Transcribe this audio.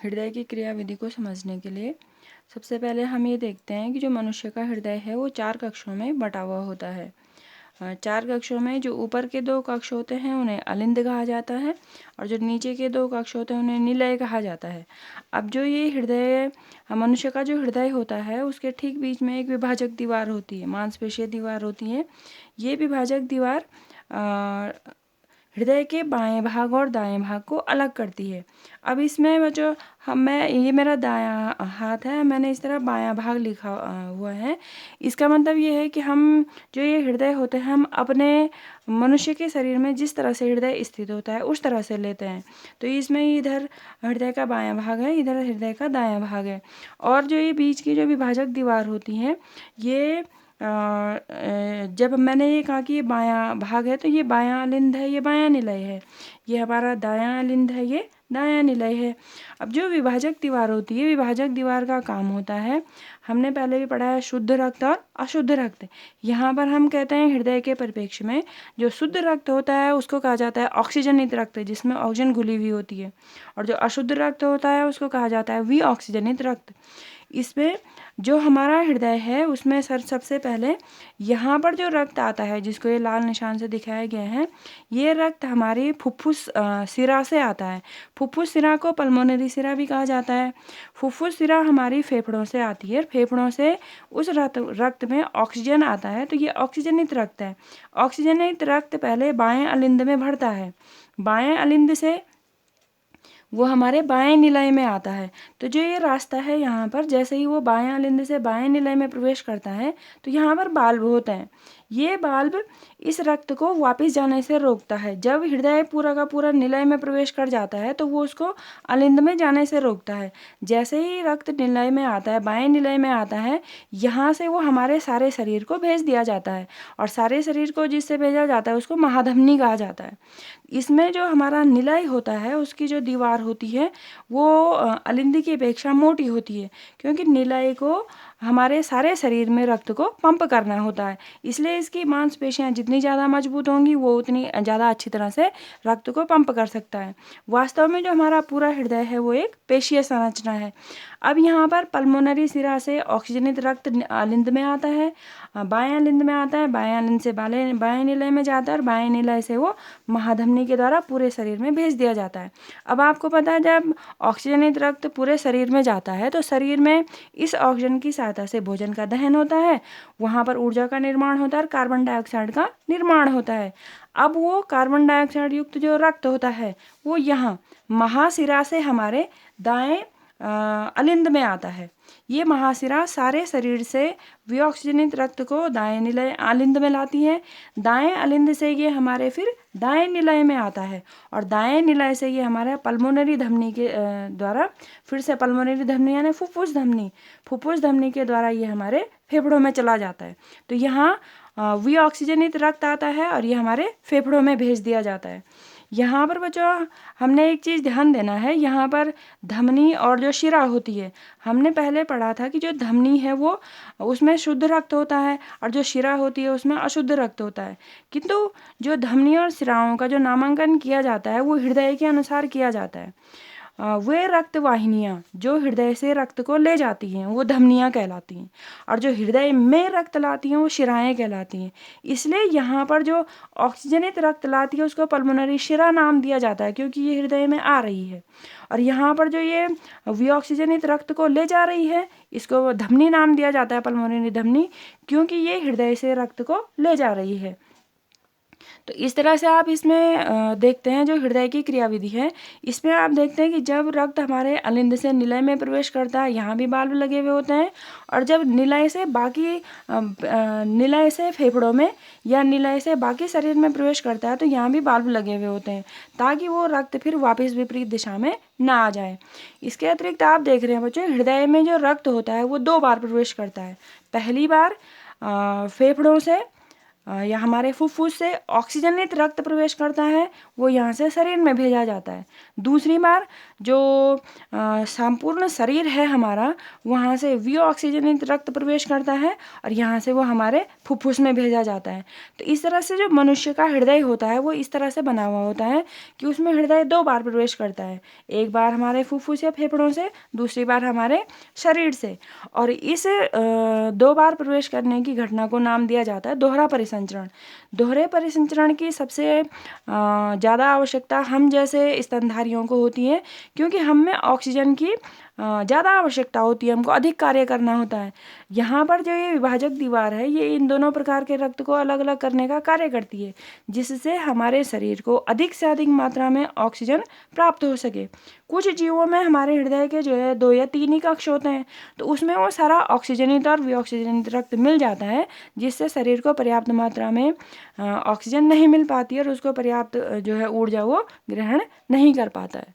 हृदय की क्रियाविधि को समझने के लिए सबसे पहले हम ये देखते हैं कि जो मनुष्य का हृदय है वो 4 कक्षों में बटा हुआ होता है। 4 कक्षों में जो ऊपर के 2 कक्ष होते हैं उन्हें अलिंद कहा जाता है और जो नीचे के 2 कक्ष होते हैं उन्हें निलय कहा जाता है। अब जो ये हृदय मनुष्य का जो हृदय होता है उसके ठीक बीच में एक विभाजक दीवार होती है, मांसपेशीय दीवार होती है। ये विभाजक दीवार हृदय के बाएं भाग और दाएं भाग को अलग करती है। अब इसमें जो मैं ये मेरा दायां हाथ है, मैंने इस तरह बायां भाग लिखा हुआ है। इसका मतलब ये है कि हम जो ये हृदय होते हैं हम अपने मनुष्य के शरीर में जिस तरह से हृदय स्थित होता है उस तरह से लेते हैं। तो इसमें इधर हृदय का बायां भाग है, इधर हृदय का दायां भाग है। और जो ये बीच की जो विभाजक दीवार होती है ये जब मैंने ये कहा कि ये बायां भाग है तो ये बायां अलिंद है, ये बायां निलय है। ये हमारा दायां अलिंद है, ये दायां निलय है। अब जो विभाजक दीवार होती है, विभाजक दीवार का काम होता है, हमने पहले भी पढ़ा है शुद्ध रक्त और अशुद्ध रक्त। यहाँ पर हम कहते हैं हृदय के परिप्रेक्ष्य में जो शुद्ध रक्त होता है उसको कहा जाता है ऑक्सीजनित रक्त, जिसमें ऑक्सीजन घुली हुई होती है। और जो अशुद्ध रक्त होता है उसको कहा जाता है विऑक्सीजनित रक्त। इसमें जो हमारा हृदय है उसमें सबसे पहले यहाँ पर जो रक्त आता है, जिसको ये लाल निशान से दिखाया गया है, ये रक्त हमारी फुफ्फुस सिरा से आता है। फुफ्फुस सिरा को पल्मोनरी सिरा भी कहा जाता है। फुफ्फुस सिरा हमारी फेफड़ों से आती है। फेफड़ों से उस रक्त में ऑक्सीजन आता है, तो ये ऑक्सीजनित रक्त है। ऑक्सीजनित रक्त पहले बाएं अलिंद में भरता है, बाएं अलिंद से वो हमारे बाएं निलय में आता है। तो जो ये रास्ता है यहाँ पर, जैसे ही वो बाएं अलिंद से बाएं निलय में प्रवेश करता है तो यहाँ पर बाल्ब होते हैं। ये बाल्ब इस रक्त को वापस जाने से रोकता है। जब हृदय पूरा का पूरा निलय में प्रवेश कर जाता है तो वो उसको अलिंद में जाने से रोकता है। जैसे ही रक्त निलय में आता है, बाएं निलय में आता है, यहाँ से वो हमारे सारे शरीर को भेज दिया जाता है। और सारे शरीर को जिससे भेजा जाता है उसको महाधमनी कहा जाता है। इसमें जो हमारा निलय होता है उसकी जो दीवार होती है वो अलिंद की अपेक्षा मोटी होती है, क्योंकि निलय को हमारे सारे शरीर में रक्त को पंप करना होता है। इसलिए इसकी मांसपेशियां जितनी ज़्यादा मजबूत होंगी वो उतनी ज़्यादा अच्छी तरह से रक्त को पंप कर सकता है। वास्तव में जो हमारा पूरा हृदय है वो एक पेशीय संरचना है। अब यहाँ पर पल्मोनरी सिरा से ऑक्सीजनित रक्त अलिंद में आता है, बाएं अलिंद में आता है, बाएं अलिंद से बाएं निलय में जाता है और बाएं निलय से वो महाधमनी के द्वारा पूरे शरीर में भेज दिया जाता है। अब आपको पता है जब ऑक्सीजनित रक्त पूरे शरीर में जाता है तो शरीर में इस ऑक्सीजन की सहायता से भोजन का दहन होता है, वहाँ पर ऊर्जा का निर्माण होता है और कार्बन डाइऑक्साइड का निर्माण होता है। अब वो कार्बन डाइऑक्साइड युक्त जो रक्त होता है वो यहाँ महाशिरा से हमारे दाएं अलिंद में आता है। ये महाशिरा सारे शरीर से विऑक्सीजनित रक्त को दाएं निलय अलिंद में लाती है। दाएं अलिंद से ये हमारे फिर दाएं निलय में आता है और दाएं निलय से ये हमारे पल्मोनरी धमनी के द्वारा फिर से पल्मोनरी धमनी यानी फुफ्फुस धमनी के द्वारा ये हमारे फेफड़ों में चला जाता है। तो यहाँ विऑक्सीजनित रक्त आता है और ये हमारे फेफड़ों में भेज दिया जाता है। यहाँ पर बच्चों हमने एक चीज़ ध्यान देना है, यहाँ पर धमनी और जो शिरा होती है, हमने पहले पढ़ा था कि जो धमनी है वो उसमें शुद्ध रक्त होता है और जो शिरा होती है उसमें अशुद्ध रक्त होता है। किंतु जो धमनी और शिराओं का जो नामांकन किया जाता है वो हृदय के अनुसार किया जाता है। वे रक्त वाहिनियाँ जो हृदय से रक्त को ले जाती हैं वो धमनियाँ कहलाती हैं और जो हृदय में रक्त लाती हैं वो शिराएँ कहलाती हैं। इसलिए यहाँ पर जो ऑक्सीजनित रक्त लाती है उसको पल्मोनरी शिरा नाम दिया जाता है, क्योंकि ये हृदय में आ रही है। और यहाँ पर जो ये विऑक्सीजनित रक्त को ले जा रही है इसको धमनी नाम दिया जाता है, पल्मोनरी धमनी, क्योंकि ये हृदय से रक्त को ले जा रही है। तो इस तरह से आप इसमें देखते हैं जो हृदय की क्रियाविधि है, इसमें आप देखते हैं कि जब रक्त हमारे अलिंद से निलय में प्रवेश करता है यहाँ भी बाल्ब लगे हुए होते हैं, और जब निलय से फेफड़ों में या निलय से बाकी शरीर में प्रवेश करता है तो यहाँ भी बाल्ब लगे हुए होते हैं, ताकि वो रक्त फिर वापस विपरीत दिशा में ना आ जाए। इसके अतिरिक्त आप देख रहे हैं बच्चों, हृदय में जो रक्त होता है वो 2 बार प्रवेश करता है। पहली बार फेफड़ों से या हमारे फुफ्फुस से ऑक्सीजनित रक्त प्रवेश करता है, वो यहाँ से शरीर में भेजा जाता है। दूसरी बार जो संपूर्ण शरीर है हमारा, वहाँ से विऑक्सीजनित रक्त प्रवेश करता है और यहाँ से वो हमारे फुफ्फुस में भेजा जाता है। तो इस तरह से जो मनुष्य का हृदय होता है वो इस तरह से बना हुआ होता है कि उसमें हृदय 2 बार प्रवेश करता है, एक बार हमारे फुफ्फुस या फेफड़ों से, दूसरी बार हमारे शरीर से। और इस 2 बार प्रवेश करने की घटना को नाम दिया जाता है दोहरा परिसंचरण। दोहरे परिसंचरण की सबसे ज़्यादा आवश्यकता हम जैसे स्तनधारियों को होती है, क्योंकि हम में ऑक्सीजन की ज़्यादा आवश्यकता होती है, हमको अधिक कार्य करना होता है। यहाँ पर जो ये विभाजक दीवार है, ये इन दोनों प्रकार के रक्त को अलग अलग करने का कार्य करती है, जिससे हमारे शरीर को अधिक से अधिक मात्रा में ऑक्सीजन प्राप्त हो सके। कुछ जीवों में हमारे हृदय के जो है 2 या 3 ही कक्ष होते हैं, तो उसमें वो सारा ऑक्सीजनित और विऑक्सीजनित रक्त मिल जाता है, जिससे शरीर को पर्याप्त मात्रा में ऑक्सीजन नहीं मिल पाती है और उसको पर्याप्त जो है ऊर्जा वो ग्रहण नहीं कर पाता है।